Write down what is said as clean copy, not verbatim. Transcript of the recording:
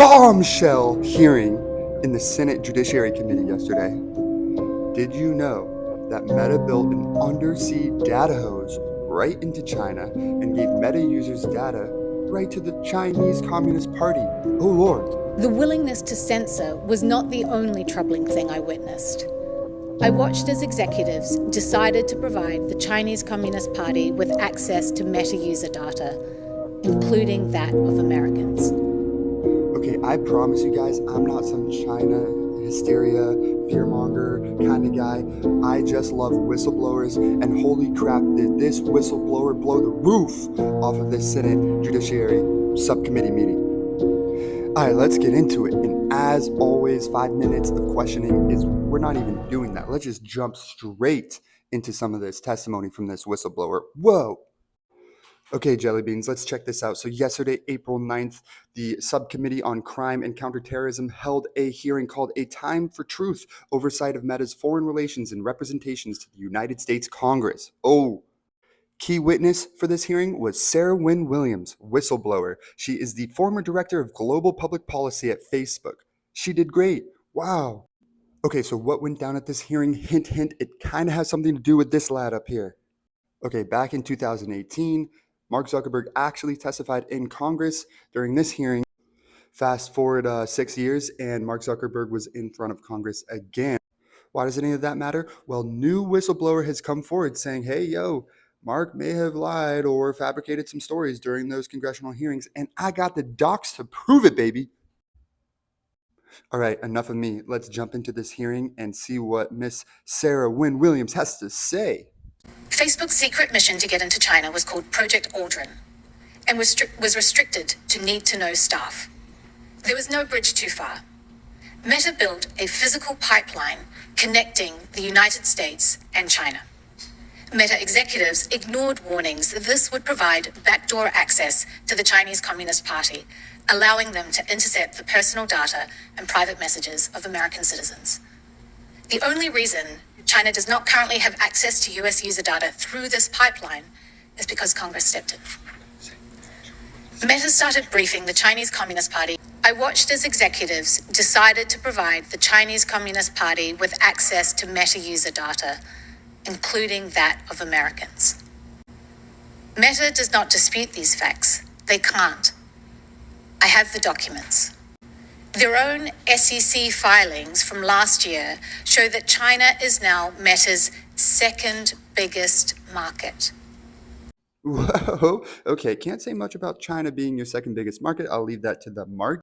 bombshell hearing in the Senate Judiciary Committee yesterday. Did you know that Meta built an undersea data hose right into China and gave Meta users data right to the Chinese Communist Party? Oh Lord. The willingness to censor was not the only troubling thing I witnessed. I watched as executives decided to provide the Chinese Communist Party with access to Meta user data, including that of Americans. Okay, I promise you guys, I'm not some China hysteria, fearmonger kind of guy. I just love whistleblowers, and holy crap, did this whistleblower blow the roof off of this Senate Judiciary Subcommittee meeting. All right, let's get into it. And as always, 5 minutes of questioning we're not even doing that. Let's just jump straight into some of this testimony from this whistleblower. Whoa. Okay, Jelly Beans, let's check this out. So yesterday, April 9th, the Subcommittee on Crime and Counterterrorism held a hearing called A Time for Truth, Oversight of Meta's Foreign Relations and Representations to the United States Congress. Oh, key witness for this hearing was Sarah Wynne Williams, whistleblower. She is the former director of global public policy at Facebook. She did great. Wow. Okay, so what went down at this hearing? Hint, hint, it kind of has something to do with this lad up here. Okay, back in 2018, Mark Zuckerberg actually testified in Congress during this hearing. Fast forward 6 years, and Mark Zuckerberg was in front of Congress again. Why does any of that matter? Well, new whistleblower has come forward saying, hey, yo, Mark may have lied or fabricated some stories during those congressional hearings, and I got the docs to prove it, baby. All right, enough of me. Let's jump into this hearing and see what Miss Sarah Wynne Williams has to say. Facebook's secret mission to get into China was called Project Aldrin and was restricted to need-to-know staff. There was no bridge too far. Meta built a physical pipeline connecting the United States and China. Meta executives ignored warnings that this would provide backdoor access to the Chinese Communist Party, allowing them to intercept the personal data and private messages of American citizens. The only reason China does not currently have access to US user data through this pipeline is because Congress stepped in. Meta started briefing the Chinese Communist Party. I watched as executives decided to provide the Chinese Communist Party with access to Meta user data, including that of Americans. Meta does not dispute these facts. They can't. I have the documents. Their own SEC filings from last year show that China is now Meta's second biggest market. Whoa, okay, can't say much about China being your second biggest market. I'll leave that to the market.